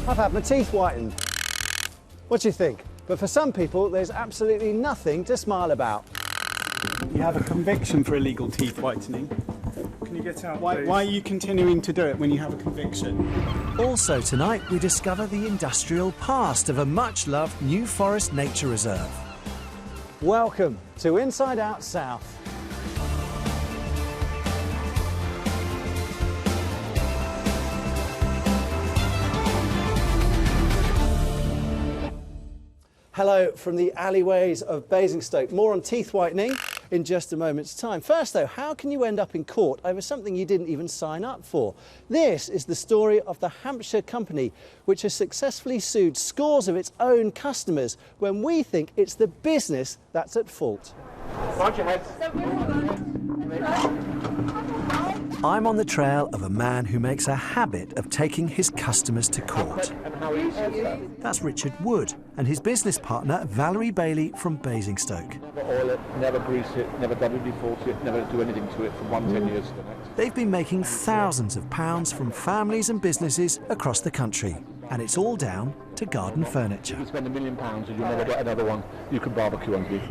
I've had my teeth whitened. What do you think? But for some people, there's absolutely nothing to smile about. You have a conviction for illegal teeth whitening. Can you get out, Why are you continuing to do it when you have a conviction? Also tonight, we discover the industrial past of a much-loved New Forest Nature Reserve. Welcome to Inside Out South. Hello from the alleyways of Basingstoke. More on teeth whitening in just a moment's time. First though, how can you end up in court over something you didn't even sign up for? This is the story of the Hampshire company, which has successfully sued scores of its own customers when we think it's the business that's at fault. Watch your heads. I'm on the trail of a man who makes a habit of taking his customers to court. That's Richard Wood and his business partner Valerie Bailey from Basingstoke. Never oil it, never grease it, never WD-40 it, never do anything to it from 10 years to the next. They've been making thousands of pounds from families and businesses across the country, and it's all down to garden furniture. You spend £1 million and you'll never get another one you can barbecue on beef.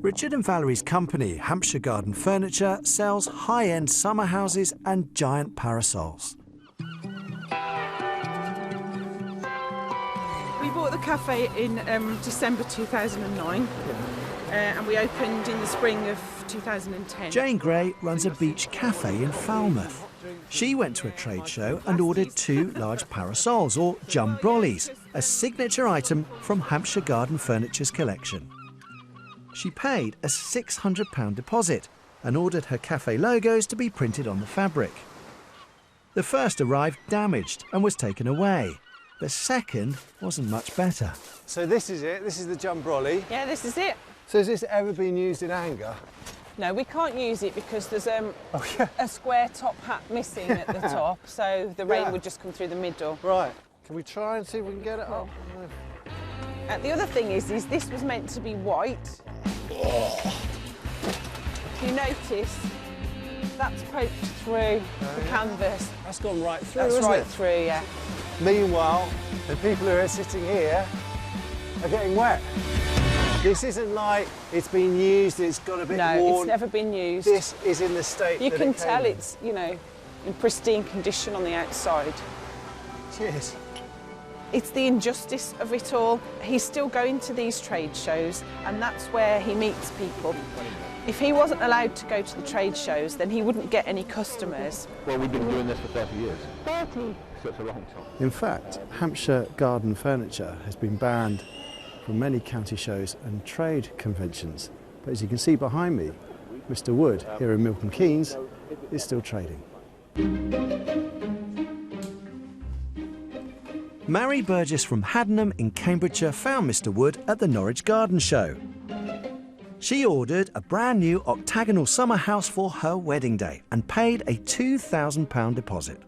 Richard and Valerie's company, Hampshire Garden Furniture, sells high-end summer houses and giant parasols. We bought the cafe in December 2009 and we opened in the spring of 2010. Jane Gray runs a beach cafe in Falmouth. She went to a trade show and ordered 2 large parasols, or jumbrollies, a signature item from Hampshire Garden Furniture's collection. She paid a £600 deposit and ordered her cafe logos to be printed on the fabric. The first arrived damaged and was taken away. The second wasn't much better. So this is it, this is the jumbrolli. Yeah, this is it. So has this ever been used in anger? No, we can't use it because there's a square top hat missing at the top, so the rain would just come through the middle. Right, can we try and see if we can get it up? The other thing is this was meant to be white. If you notice, that's poked through the canvas. That's gone right through, That's isn't right it? through, yeah. Meanwhile, the people who are sitting here are getting wet. This isn't like it's been used, it's got a bit worn. No, it's never been used. This is in the state You that can it came tell in. it's, you know, in pristine condition on the outside. Cheers. It's the injustice of it all. He's still going to these trade shows, and that's where he meets people. If he wasn't allowed to go to the trade shows, then he wouldn't get any customers. Well, we've been doing this for 30 years. 30? So it's a long time. In fact, Hampshire Garden Furniture has been banned from many county shows and trade conventions. But as you can see behind me, Mr. Wood here in Milton Keynes is still trading. Mary Burgess from Haddenham in Cambridgeshire found Mr. Wood at the Norwich Garden Show. She ordered a brand new octagonal summer house for her wedding day and paid a £2,000 deposit.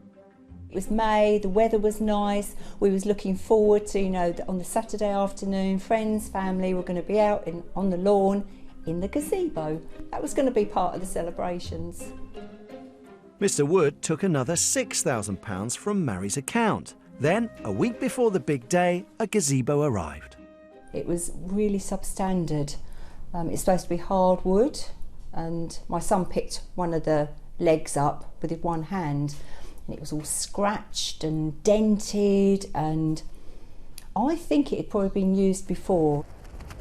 It was May, the weather was nice, we was looking forward to, you know, on the Saturday afternoon, friends, family were going to be out on the lawn in the gazebo. That was going to be part of the celebrations. Mr. Wood took another £6,000 from Mary's account. Then, a week before the big day, a gazebo arrived. It was really substandard. It's supposed to be hardwood, and my son picked one of the legs up with one hand, and it was all scratched and dented, and I think it had probably been used before.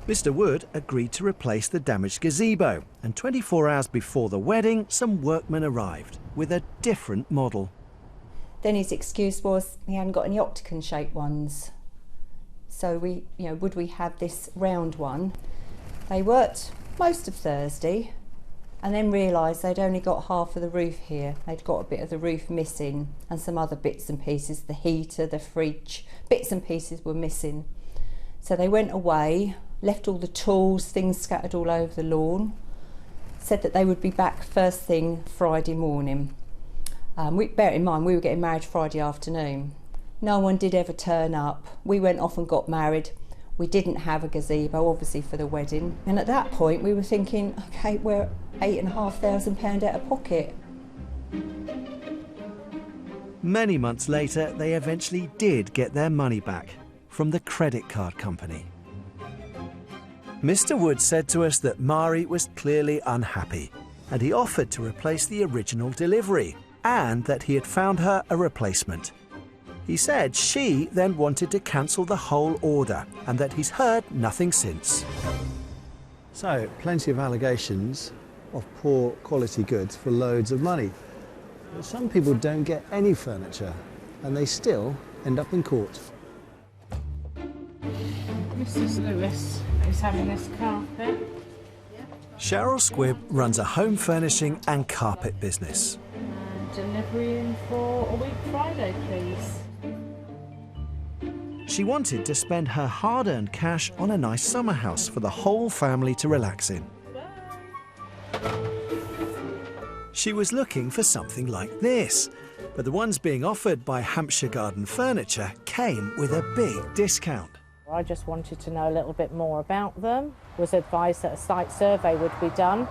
Mr. Wood agreed to replace the damaged gazebo, and 24 hours before the wedding, some workmen arrived with a different model. Then his excuse was he hadn't got any octagon-shaped ones. So would we have this round one? They worked most of Thursday and then realised they'd only got half of the roof here. They'd got a bit of the roof missing and some other bits and pieces, the heater, the fridge, bits and pieces were missing. So they went away, left all the tools, things scattered all over the lawn, said that they would be back first thing Friday morning. Bear in mind, we were getting married Friday afternoon. No one did ever turn up. We went off and got married. We didn't have a gazebo, obviously, for the wedding. And at that point, we were thinking, OK, we're £8,500 out of pocket. Many months later, they eventually did get their money back from the credit card company. Mr. Wood said to us that Mari was clearly unhappy, and he offered to replace the original delivery, and that he had found her a replacement. He said she then wanted to cancel the whole order, and that he's heard nothing since. So, plenty of allegations of poor quality goods for loads of money. But some people don't get any furniture, and they still end up in court. Mrs. Lewis is having this carpet. Cheryl Squibb runs a home furnishing and carpet business. Delivery in for a week Friday, please. She wanted to spend her hard-earned cash on a nice summer house for the whole family to relax in. She was looking for something like this, but the ones being offered by Hampshire Garden Furniture came with a big discount. I just wanted to know a little bit more about them. Was advised that a site survey would be done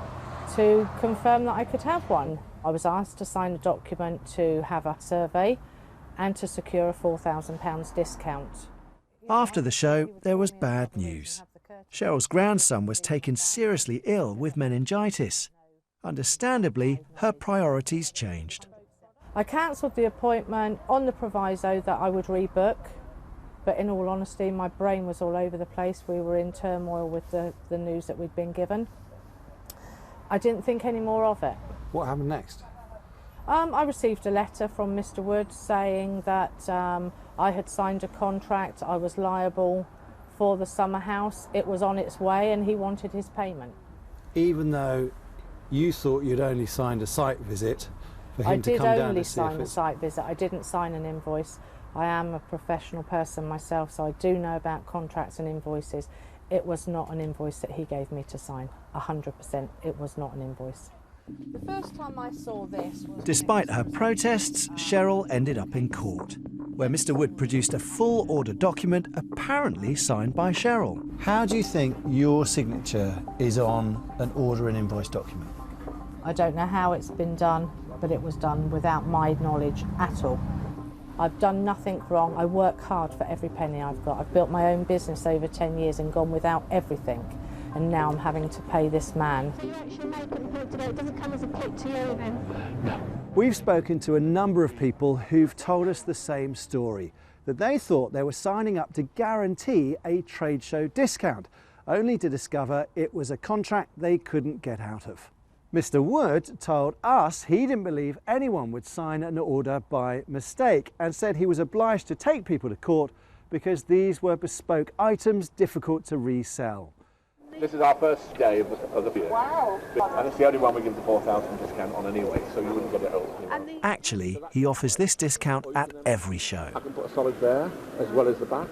to confirm that I could have one. I was asked to sign a document to have a survey and to secure a £4,000 discount. After the show, there was bad news. Cheryl's grandson was taken seriously ill with meningitis. Understandably, her priorities changed. I cancelled the appointment on the proviso that I would rebook, but in all honesty, my brain was all over the place. We were in turmoil with the news that we'd been given. I didn't think any more of it. What happened next? I received a letter from Mr. Wood saying that I had signed a contract, I was liable for the summer house, it was on its way, and he wanted his payment. Even though you thought you'd only signed a site visit for him to come down and see if I did only sign a site visit, I didn't sign an invoice. I am a professional person myself, so I do know about contracts and invoices. It was not an invoice that he gave me to sign, 100%, it was not an invoice. The first time I saw this was... Despite her protests, Cheryl ended up in court, where Mr. Wood produced a full order document apparently signed by Cheryl. How do you think your signature is on an order and invoice document? I don't know how it's been done, but it was done without my knowledge at all. I've done nothing wrong. I work hard for every penny I've got. I've built my own business over 10 years and gone without everything. And now I'm having to pay this man. Do you actually make an appeal today? It doesn't come as a pit to you then? No. We've spoken to a number of people who've told us the same story, that they thought they were signing up to guarantee a trade show discount, only to discover it was a contract they couldn't get out of. Mr. Wood told us he didn't believe anyone would sign an order by mistake and said he was obliged to take people to court because these were bespoke items difficult to resell. This is our first day of the year. Wow. And it's the only one we give the 4,000 discount on anyway, so you wouldn't get it all. Actually, he offers this discount at every show. I can put a solid there, as well as the back.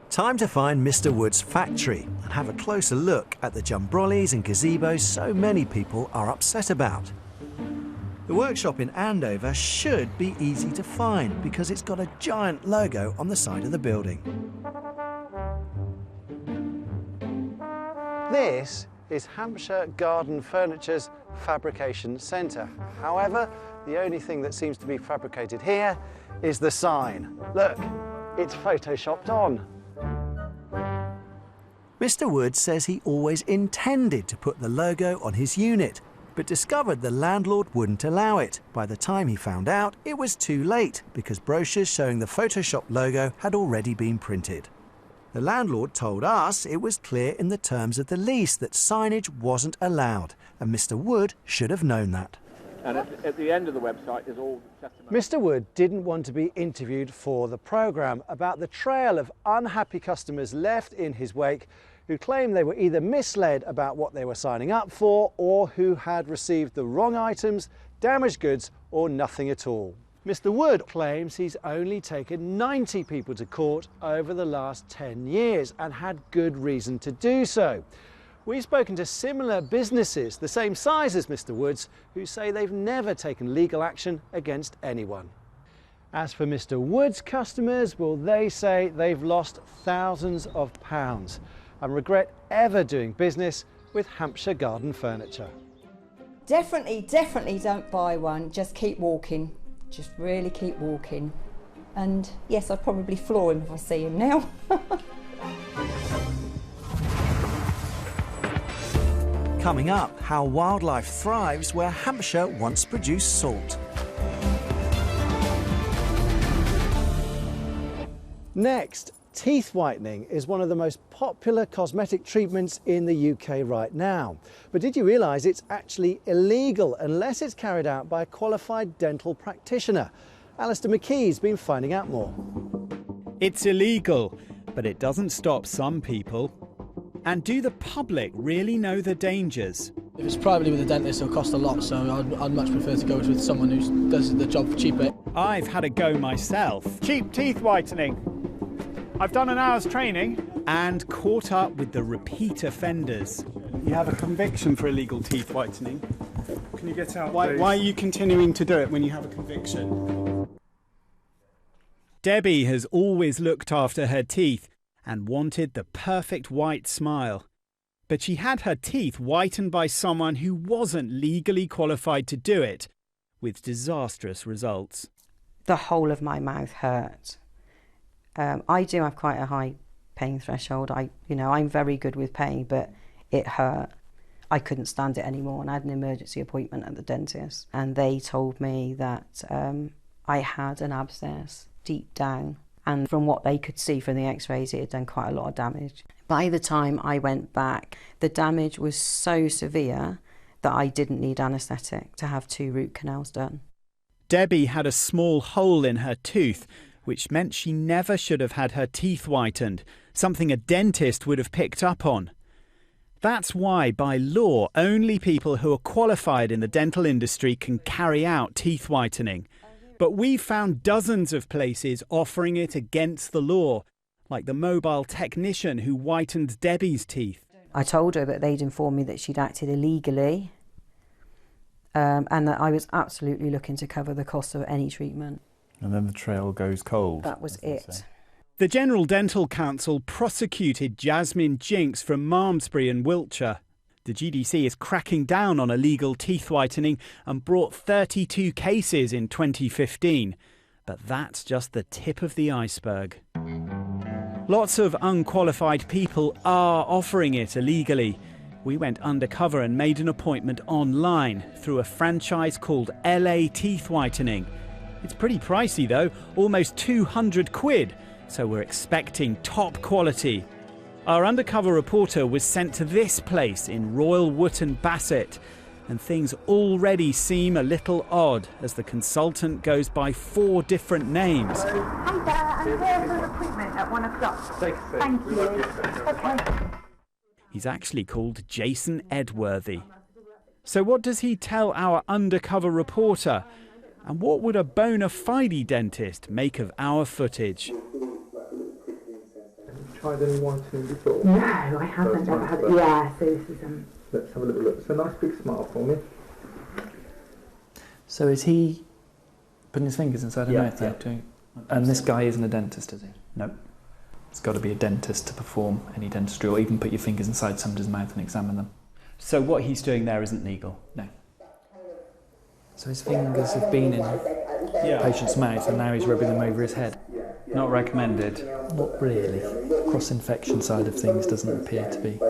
Time to find Mr. Wood's factory and have a closer look at the jumbrollies and gazebos so many people are upset about. The workshop in Andover should be easy to find because it's got a giant logo on the side of the building. This is Hampshire Garden Furniture's fabrication centre. However, the only thing that seems to be fabricated here is the sign. Look, it's photoshopped on. Mr. Wood says he always intended to put the logo on his unit, but discovered the landlord wouldn't allow it. By the time he found out, it was too late because brochures showing the Photoshop logo had already been printed. The landlord told us it was clear in the terms of the lease that signage wasn't allowed, and Mr. Wood should have known that. And at the end of the website is all the testimony. Mr. Wood didn't want to be interviewed for the programme about the trail of unhappy customers left in his wake who claimed they were either misled about what they were signing up for or who had received the wrong items, damaged goods or nothing at all. Mr. Wood claims he's only taken 90 people to court over the last 10 years and had good reason to do so. We've spoken to similar businesses, the same size as Mr. Wood's, who say they've never taken legal action against anyone. As for Mr. Wood's customers, well, they say they've lost thousands of pounds and regret ever doing business with Hampshire Garden Furniture. Definitely don't buy one, just keep walking. Just really keep walking. And yes, I'd probably floor him if I see him now. Coming up, how wildlife thrives where Hampshire once produced salt. Next, teeth whitening is one of the most popular cosmetic treatments in the UK right now. But did you realise it's actually illegal unless it's carried out by a qualified dental practitioner? Alistair McKee's been finding out more. It's illegal, but it doesn't stop some people. And do the public really know the dangers? If it's privately with a dentist, it'll cost a lot, so I'd much prefer to go with someone who does the job for cheaper. I've had a go myself. Cheap teeth whitening. I've done an hour's training and caught up with the repeat offenders. You have a conviction for illegal teeth whitening. Can you get out? Why are you continuing to do it when you have a conviction? Debbie has always looked after her teeth and wanted the perfect white smile. But she had her teeth whitened by someone who wasn't legally qualified to do it, with disastrous results. The whole of my mouth hurt. I do have quite a high pain threshold. I'm very good with pain, but it hurt. I couldn't stand it anymore, and I had an emergency appointment at the dentist, and they told me that I had an abscess deep down, and from what they could see from the x-rays, it had done quite a lot of damage. By the time I went back, the damage was so severe that I didn't need anaesthetic to have 2 root canals done. Debbie had a small hole in her tooth, which meant she never should have had her teeth whitened, something a dentist would have picked up on. That's why, by law, only people who are qualified in the dental industry can carry out teeth whitening. But we've found dozens of places offering it against the law, like the mobile technician who whitened Debbie's teeth. I told her that they'd informed me that she'd acted illegally, and that I was absolutely looking to cover the cost of any treatment. And then the trail goes cold. That was it. The General Dental Council prosecuted Jasmine Jinks from Malmesbury in Wiltshire. The GDC is cracking down on illegal teeth whitening and brought 32 cases in 2015. But that's just the tip of the iceberg. Lots of unqualified people are offering it illegally. We went undercover and made an appointment online through a franchise called LA Teeth Whitening. It's pretty pricey though, almost 200 quid, so we're expecting top quality. Our undercover reporter was sent to this place in Royal Wootton Bassett, and things already seem a little odd as the consultant goes by 4 different names. Hi there, I'm here for an appointment at 1 o'clock. Thank you. Okay. He's actually called Jason Edworthy. So what does he tell our undercover reporter? And what would a bona fide dentist make of our footage? Tried any whitening before? No, I haven't. So this is let's have a little look. It's a nice big smile for me. So is he putting his fingers inside her mouth? Yeah. And this guy isn't a dentist, is he? No. It's got to be a dentist to perform any dentistry, or even put your fingers inside somebody's mouth and examine them. So what he's doing there isn't legal? No. So his fingers have been in the patient's mouth and now he's rubbing them over his head. Not recommended? Not really. Cross-infection side of things doesn't appear to be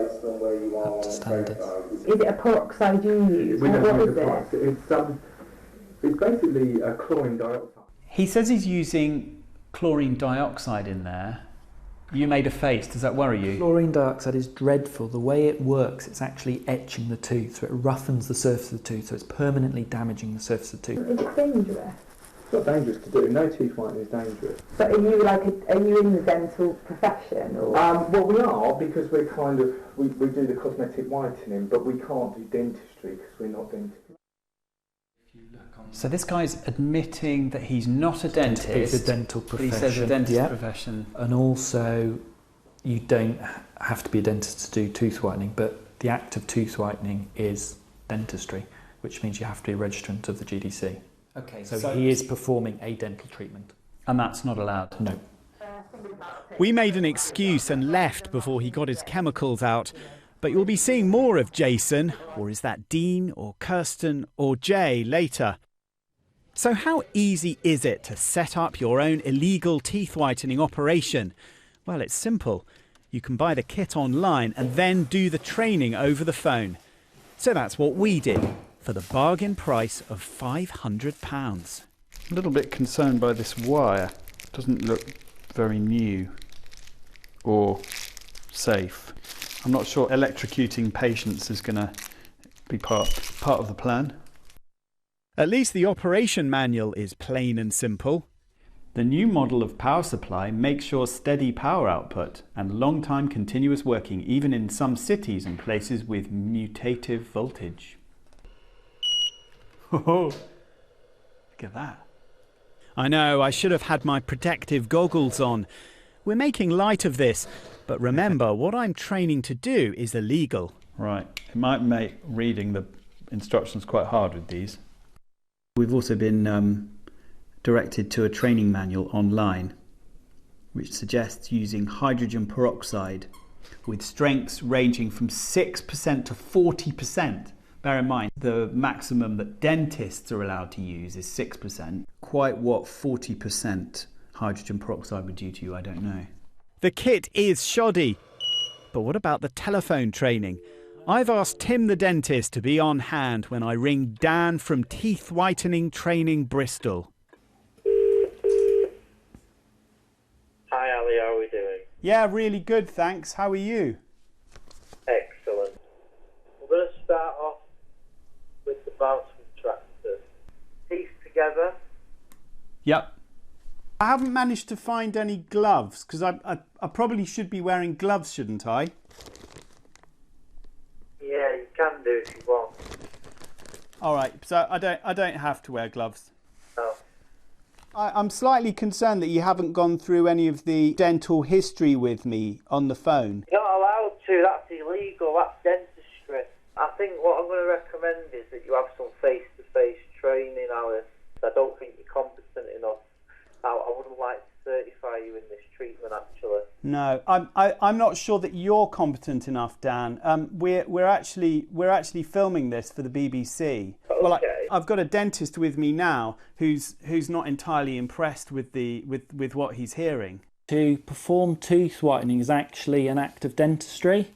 up to standards. Is it a peroxide you use? What is it? It's basically chlorine dioxide. He says he's using chlorine dioxide in there. You made a face, does that worry you? Chlorine dioxide is dreadful. The way it works, it's actually etching the tooth, so it roughens the surface of the tooth, so it's permanently damaging the surface of the tooth. Is it dangerous? It's not dangerous to do. No teeth whitening is dangerous. But are you in the dental profession? Or? Well, we are, because we're we do the cosmetic whitening, but we can't do dentistry because we're not dentists. So this guy's admitting that he's not a dentist. It's a dental profession. He says a dentist profession. And also, you don't have to be a dentist to do tooth whitening, but the act of tooth whitening is dentistry, which means you have to be a registrant of the GDC. Okay, so he is performing a dental treatment. And that's not allowed? No. We made an excuse and left before he got his chemicals out. But you'll be seeing more of Jason, or is that Dean, or Kirsten, or Jay later. So how easy is it to set up your own illegal teeth whitening operation? Well, it's simple. You can buy the kit online and then do the training over the phone. So that's what we did for the bargain price of £500. A little bit concerned by this wire. It doesn't look very new or safe. I'm not sure electrocuting patients is going to be part of the plan. At least the operation manual is plain and simple. The new model of power supply makes sure steady power output and long-time continuous working even in some cities and places with mutative voltage. Oh, look at that. I know, I should have had my protective goggles on. We're making light of this, but remember, what I'm training to do is illegal. Right, it might make reading the instructions quite hard with these. We've also been directed to a training manual online which suggests using hydrogen peroxide with strengths ranging from 6% to 40%. Bear in mind, the maximum that dentists are allowed to use is 6%. Quite what 40% hydrogen peroxide would do to you, I don't know. The kit is shoddy. But what about the telephone training? I've asked Tim the dentist to be on hand when I ring Dan from Teeth Whitening Training Bristol. Hi Ali, how are we doing? Yeah, really good, thanks. How are you? Excellent. We're going to start off with the bounce retractors. Teeth together. Yep. I haven't managed to find any gloves, because I probably should be wearing gloves, shouldn't I? Yeah, you can do if you want. All right, so I don't have to wear gloves. No. I'm slightly concerned that you haven't gone through any of the dental history with me on the phone. You're not allowed to, that's illegal, that's dentistry. I think what I'm going to recommend is that you have some face-to-face training, Alice. I don't think you're competent enough. I wouldn't like to certify you in this treatment, actually. No, I'm not sure that you're competent enough, Dan. We're actually filming this for the BBC. Okay. Well, I've got a dentist with me now who's not entirely impressed with what he's hearing. To perform tooth whitening is actually an act of dentistry,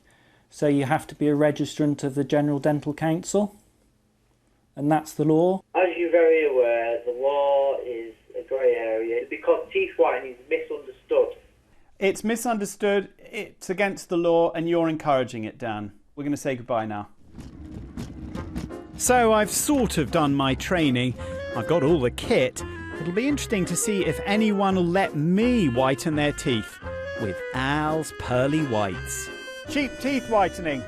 so you have to be a registrant of the General Dental Council, and that's the law. As you're very aware, the law is a grey area because teeth whitening is misunderstood. It's misunderstood, it's against the law, and you're encouraging it, Dan. We're going to say goodbye now. So I've sort of done my training. I've got all the kit. It'll be interesting to see if anyone will let me whiten their teeth with Al's Pearly Whites. Cheap teeth whitening.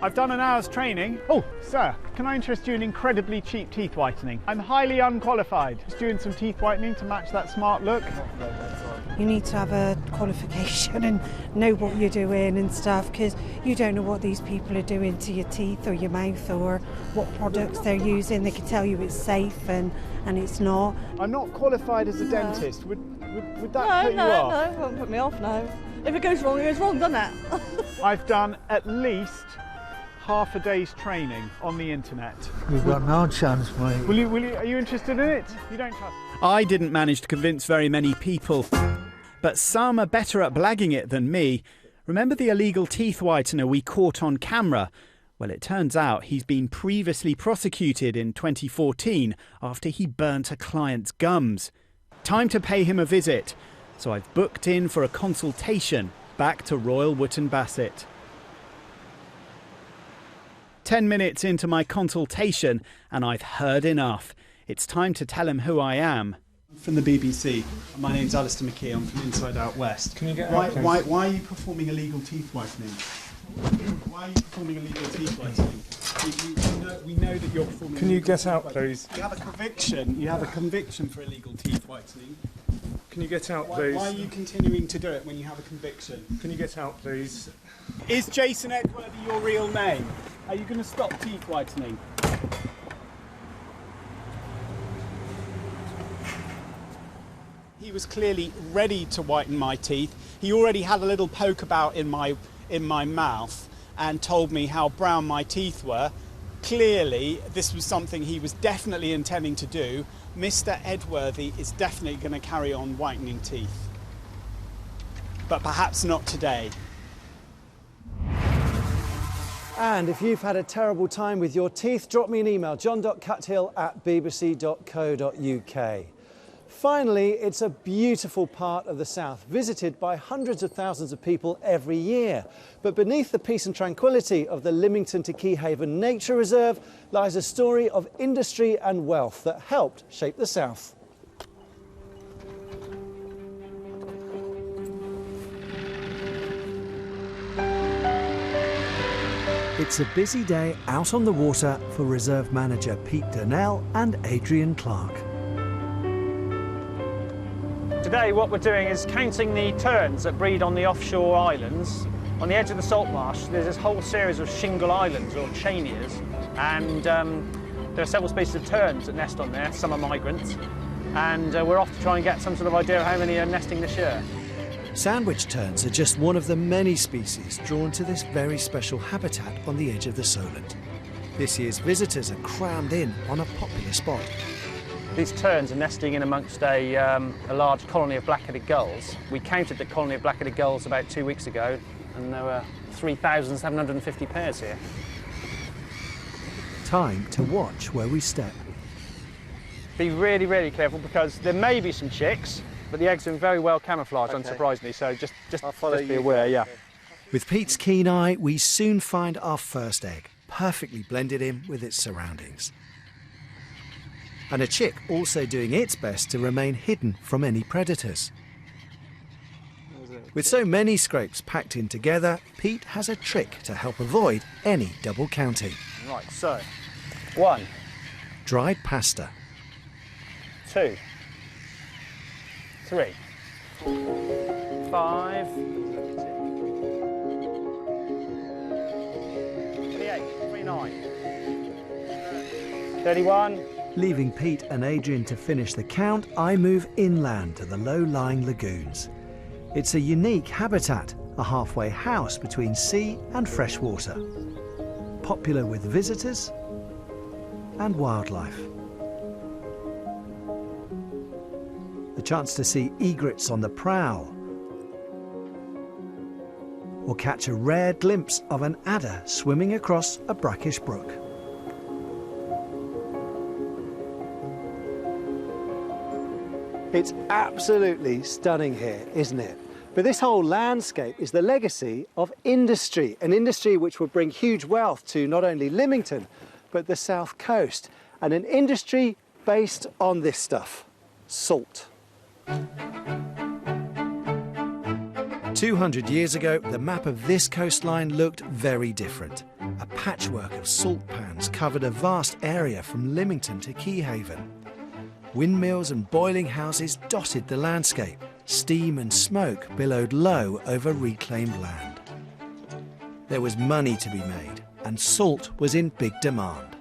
I've done an hour's training. Oh, sir, can I interest you in incredibly cheap teeth whitening? I'm highly unqualified. Just doing some teeth whitening to match that smart look. You need to have a qualification and know what you're doing and stuff, because you don't know what these people are doing to your teeth or your mouth or what products they're using. They can tell you it's safe and it's not. I'm not qualified as a dentist. Would that put you off? off? No, it won't put me off, no. If it goes wrong, doesn't it? I've done at least half a day's training on the internet. You've got no chance, mate. Are you interested in it? You don't trust me? I didn't manage to convince very many people, but some are better at blagging it than me. Remember the illegal teeth whitener we caught on camera? Well, it turns out he's been previously prosecuted in 2014 after he burnt a client's gums. Time to pay him a visit, so I've booked in for a consultation back to Royal Wootton Bassett. 10 minutes into my consultation and I've heard enough. It's time to tell him who I am. From the BBC. My name's Alistair McKee. I'm from Inside Out West. Can you get why are you performing illegal teeth whitening? Why are you performing illegal teeth whitening? We know that you're performing. Can you get out, please? You have a conviction. You have a conviction for illegal teeth whitening. Can you get out, please? Why are you continuing to do it when you have a conviction? Can you get out, please? Is Jason Edgeworthy your real name? Are you going to stop teeth whitening? He was clearly ready to whiten my teeth. He already had a little poke about in my mouth and told me how brown my teeth were. Clearly, this was something he was definitely intending to do. Mr. Edworthy is definitely going to carry on whitening teeth. But perhaps not today. And if you've had a terrible time with your teeth, drop me an email, jon.cuthill@bbc.co.uk. Finally, it's a beautiful part of the south, visited by hundreds of thousands of people every year. But beneath the peace and tranquility of the Lymington to Keyhaven Nature Reserve lies a story of industry and wealth that helped shape the south. It's a busy day out on the water for Reserve Manager Pete Durnell and Adrian Clark. Today what we're doing is counting the terns that breed on the offshore islands. On the edge of the salt marsh there's this whole series of shingle islands, or chanias, and there are several species of terns that nest on there. Some are migrants, and we're off to try and get some sort of idea of how many are nesting this year. Sandwich terns are just one of the many species drawn to this very special habitat on the edge of the Solent. This year's visitors are crammed in on a popular spot. These terns are nesting in amongst a large colony of black-headed gulls. We counted the colony of black-headed gulls about 2 weeks ago, and there were 3,750 pairs here. Time to watch where we step. Be really, really careful, because there may be some chicks, but the eggs are very well camouflaged, unsurprisingly, so just be aware, yeah. With Pete's keen eye, we soon find our first egg, perfectly blended in with its surroundings. And a chick also doing its best to remain hidden from any predators. With so many scrapes packed in together, Pete has a trick to help avoid any double counting. Right, so, 1. Dried pasta. 2. 3. 5. 28, 29. 31. Leaving Pete and Adrian to finish the count, I move inland to the low-lying lagoons. It's a unique habitat, a halfway house between sea and freshwater. Popular with visitors and wildlife. The chance to see egrets on the prowl, or catch a rare glimpse of an adder swimming across a brackish brook. It's absolutely stunning here, isn't it? But this whole landscape is the legacy of industry, an industry which will bring huge wealth to not only Lymington, but the south coast, and an industry based on this stuff, salt. 200 years ago, the map of this coastline looked very different. A patchwork of salt pans covered a vast area from Lymington to Keyhaven. Windmills and boiling houses dotted the landscape. Steam and smoke billowed low over reclaimed land. There was money to be made, and salt was in big demand.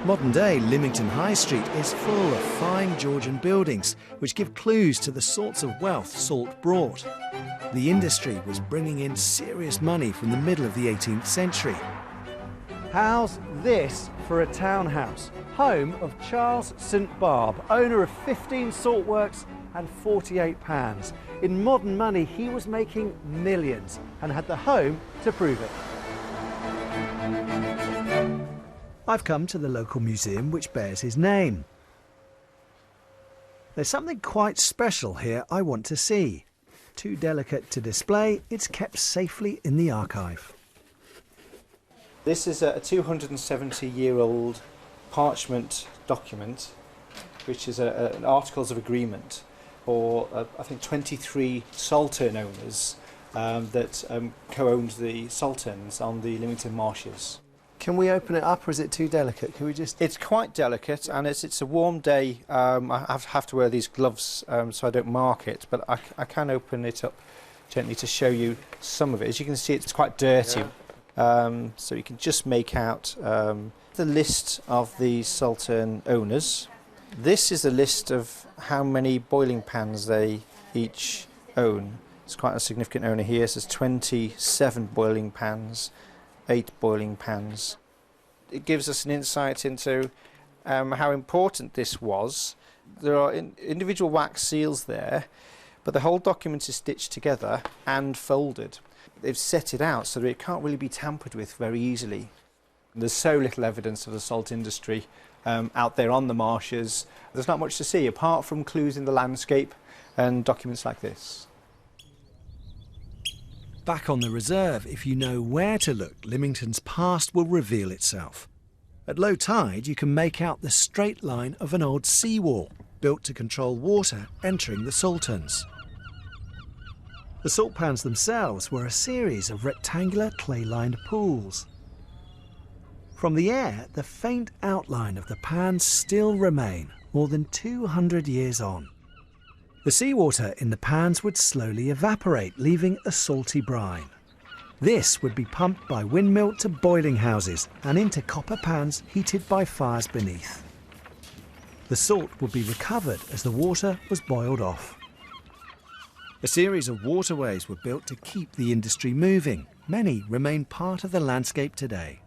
Modern-day Lymington High Street is full of fine Georgian buildings, which give clues to the sorts of wealth salt brought. The industry was bringing in serious money from the middle of the 18th century. How's this for a townhouse? Home of Charles St Barb, owner of 15 salt works and 48 pans. In modern money, he was making millions and had the home to prove it. I've come to the local museum which bears his name. There's something quite special here I want to see. Too delicate to display, it's kept safely in the archive. This is a 270-year-old parchment document, which is an Articles of Agreement for, I think, 23 saltern owners that co-owned the salterns on the Lymington marshes. Can we open it up, or is it too delicate? Can we just... It's quite delicate, and it's a warm day. I have to wear these gloves so I don't mark it, but I can open it up gently to show you some of it. As you can see, it's quite dirty. Yeah. So you can just make out the list of the saltern owners. This is a list of how many boiling pans they each own. It's quite a significant owner here. So there's 27 boiling pans, 8 boiling pans. it gives us an insight into how important this was. There are individual wax seals there, but the whole document is stitched together and folded. They've set it out so that it can't really be tampered with very easily. There's so little evidence of the salt industry out there on the marshes. There's not much to see apart from clues in the landscape and documents like this. Back on the reserve, if you know where to look, Lymington's past will reveal itself. At low tide, you can make out the straight line of an old seawall, built to control water entering the salterns. The salt pans themselves were a series of rectangular clay-lined pools. From the air, the faint outline of the pans still remain, more than 200 years on. The seawater in the pans would slowly evaporate, leaving a salty brine. This would be pumped by windmill to boiling houses and into copper pans heated by fires beneath. The salt would be recovered as the water was boiled off. A series of waterways were built to keep the industry moving. Many remain part of the landscape today.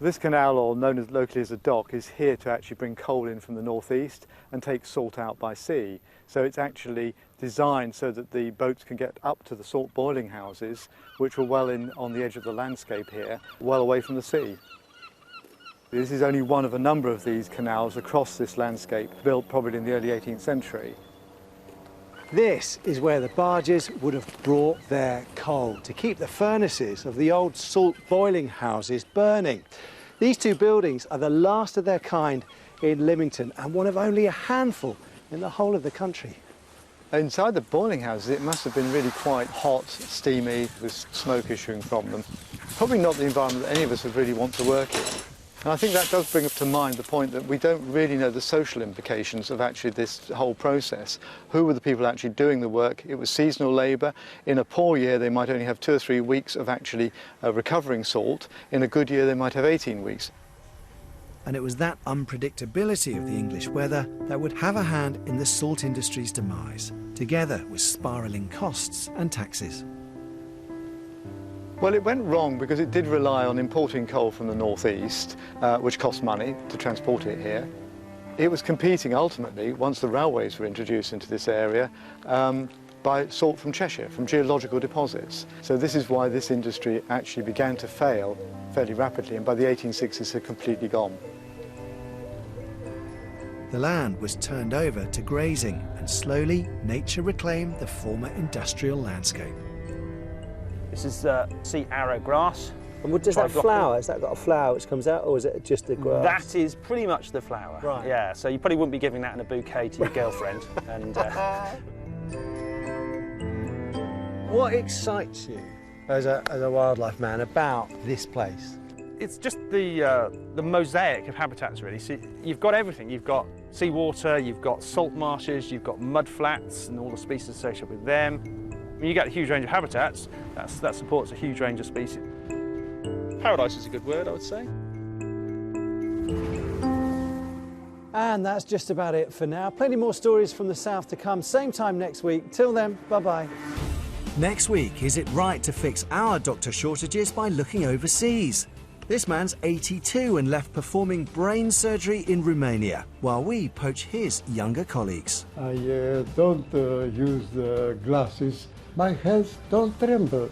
This canal, or known as locally as a dock, is here to actually bring coal in from the northeast and take salt out by sea. So it's actually designed so that the boats can get up to the salt boiling houses, which were well in on the edge of the landscape here, well away from the sea. This is only one of a number of these canals across this landscape, built probably in the early 18th century. This is where the barges would have brought their coal to keep the furnaces of the old salt boiling houses burning. These two buildings are the last of their kind in Lymington and one of only a handful in the whole of the country. Inside the boiling houses, it must have been really quite hot, steamy, with smoke issuing from them. Probably not the environment that any of us would really want to work in. And I think that does bring up to mind the point that we don't really know the social implications of actually this whole process. Who were the people actually doing the work? It was seasonal labour. In a poor year, they might only have 2 or 3 weeks of actually recovering salt. In a good year, they might have 18 weeks. And it was that unpredictability of the English weather that would have a hand in the salt industry's demise, together with spiralling costs and taxes. Well, it went wrong because it did rely on importing coal from the northeast, which cost money to transport it here. It was competing ultimately, once the railways were introduced into this area, by salt from Cheshire, from geological deposits. So this is why this industry actually began to fail fairly rapidly, and by the 1860s had completely gone. The land was turned over to grazing, and slowly nature reclaimed the former industrial landscape. This is sea arrow grass. And what does that flower? Has that got a flower which comes out, or is it just the grass? That is pretty much the flower. Right. Yeah. So you probably wouldn't be giving that in a bouquet to your girlfriend. And what excites you as a wildlife man about this place? it's just the mosaic of habitats, really. So you've got everything. You've got seawater, you've got salt marshes, you've got mud flats and all the species associated with them. When you get a huge range of habitats, that supports a huge range of species. Paradise is a good word, I would say. And that's just about it for now. Plenty more stories from the south to come. Same time next week. Till then, bye-bye. Next week, is it right to fix our doctor shortages by looking overseas? This man's 82 and left performing brain surgery in Romania, while we poach his younger colleagues. I don't use glasses. My hands don't tremble.